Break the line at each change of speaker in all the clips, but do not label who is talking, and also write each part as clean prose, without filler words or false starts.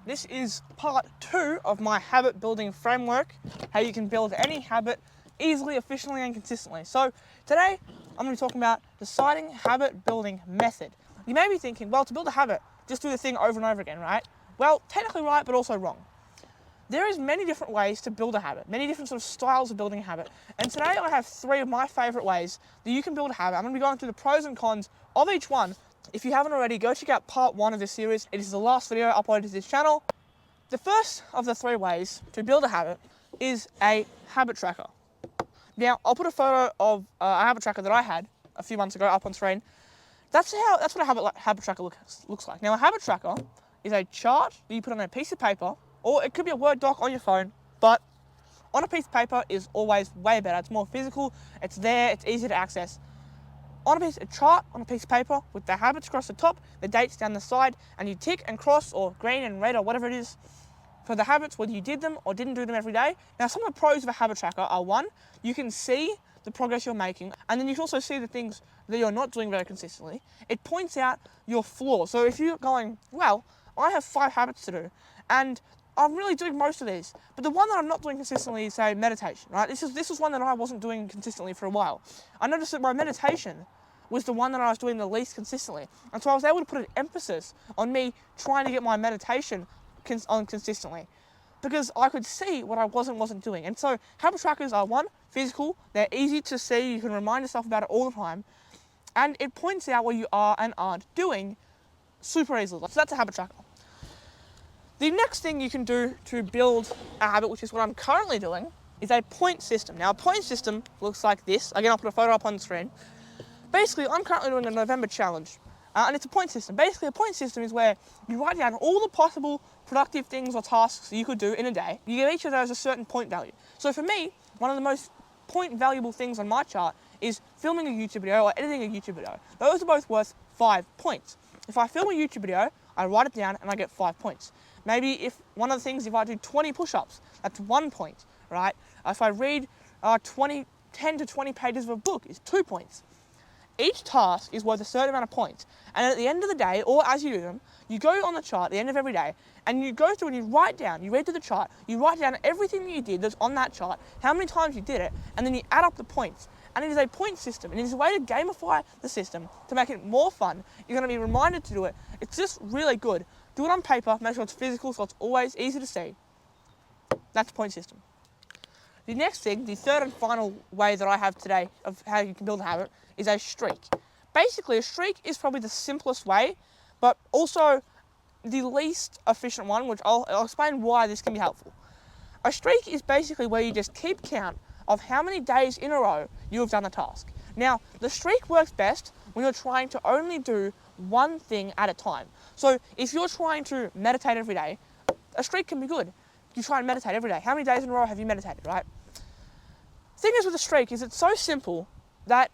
This is part 2 of my habit building framework, how you can build any habit easily, efficiently, and consistently. So today, I'm going to be talking about deciding habit building method. You may be thinking, well, to build a habit, just do the thing over and over again, right? Well, technically right, but also wrong. There is many different ways to build a habit, many different sort of styles of building a habit. And today I have 3 of my favorite ways that you can build a habit. I'm going to be going through the pros and cons of each one. If you haven't already, go check out part 1 of this series. It is the last video uploaded to this channel. The first of the 3 ways to build a habit is a habit tracker. Now, I'll put a photo of a habit tracker that I had a few months ago up on screen. That's what a habit tracker looks like. Now, a habit tracker is a chart that you put on a piece of paper, or it could be a Word doc on your phone, but on a piece of paper is always way better. It's more physical, it's there, it's easy to access. On a chart on a piece of paper with the habits across the top, the dates down the side, and you tick and cross, or green and red, or whatever it is, for the habits, whether you did them or didn't do them every day. Now, some of the pros of a habit tracker are, 1, you can see the progress you're making, and then you can also see the things that you're not doing very consistently. It points out your flaws. So if you're going, well, I have 5 habits to do, and I'm really doing most of these, but the one that I'm not doing consistently is, say, meditation, right? This is one that I wasn't doing consistently for a while. I noticed that my meditation was the one that I was doing the least consistently. And so I was able to put an emphasis on me trying to get my meditation on consistently, because I could see what I wasn't doing. And so habit trackers are, 1, physical, they're easy to see, you can remind yourself about it all the time, and it points out what you are and aren't doing super easily. So that's a habit tracker. The next thing you can do to build a habit, which is what I'm currently doing, is a point system. Now, a point system looks like this. Again, I'll put a photo up on the screen. Basically, I'm currently doing a November challenge, and it's a point system. Basically, a point system is where you write down all the possible productive things or tasks that you could do in a day. You give each of those a certain point value. So for me, one of the most point valuable things on my chart is filming a YouTube video or editing a YouTube video. Those are both worth 5 points. If I film a YouTube video, I write it down and I get 5 points. Maybe if I do 20 push-ups, that's 1 point, right? If I read 10 to 20 pages of a book, it's 2 points. Each task is worth a certain amount of points. And at the end of the day, or as you do them, you go on the chart at the end of every day, and you go through and you read through the chart, you write down everything that you did that's on that chart, how many times you did it, and then you add up the points. And it is a point system, and it is a way to gamify the system to make it more fun. You're going to be reminded to do it. It's just really good. Do it on paper, make sure it's physical so it's always easy to see. That's point system. The next thing, the third and final way that I have today of how you can build a habit, is a streak. Basically, a streak is probably the simplest way, but also the least efficient one, which I'll explain why this can be helpful. A streak is basically where you just keep count of how many days in a row you have done the task. Now, the streak works best when you're trying to only do one thing at a time. So if you're trying to meditate every day, a streak can be good. You try and meditate every day. How many days in a row have you meditated, right? The thing is with a streak is it's so simple that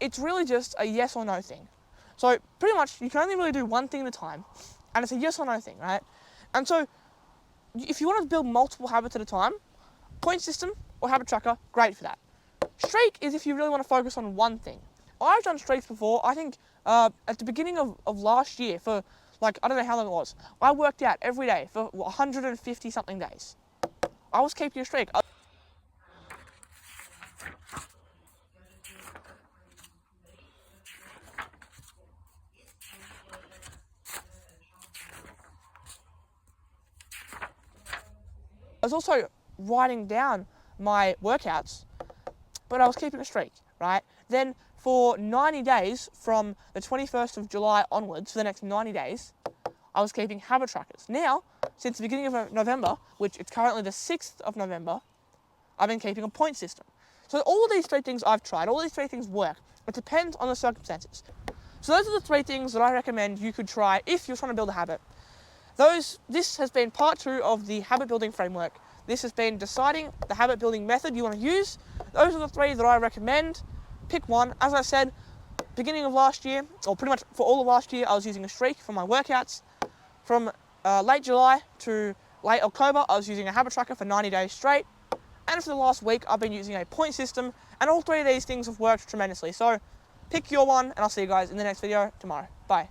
it's really just a yes or no thing. So pretty much you can only really do one thing at a time, and it's a yes or no thing, right? And so if you want to build multiple habits at a time, point system or habit tracker, great for that. Streak is if you really want to focus on one thing. I've done streaks before. I think at the beginning of last year, for I don't know how long it was, I worked out every day for 150 something days. I was keeping a streak. I was also writing down my workouts, but I was keeping a streak, right? Then for 90 days, from the 21st of July onwards, for the next 90 days, I was keeping habit trackers. Now, since the beginning of November, which it's currently the 6th of November, I've been keeping a point system. So all of these 3 things I've tried, all these 3 things work. It depends on the circumstances. So those are the 3 things that I recommend you could try if you're trying to build a habit. This has been part 2 of the habit building framework. This has been deciding the habit building method you want to use. Those are the 3 that I recommend. Pick one. As I said, beginning of last year, or pretty much for all of last year, I was using a streak for my workouts. From late July to late October, I was using a habit tracker for 90 days straight. And for the last week, I've been using a point system, and all 3 of these things have worked tremendously. So pick your one, and I'll see you guys in the next video tomorrow. Bye.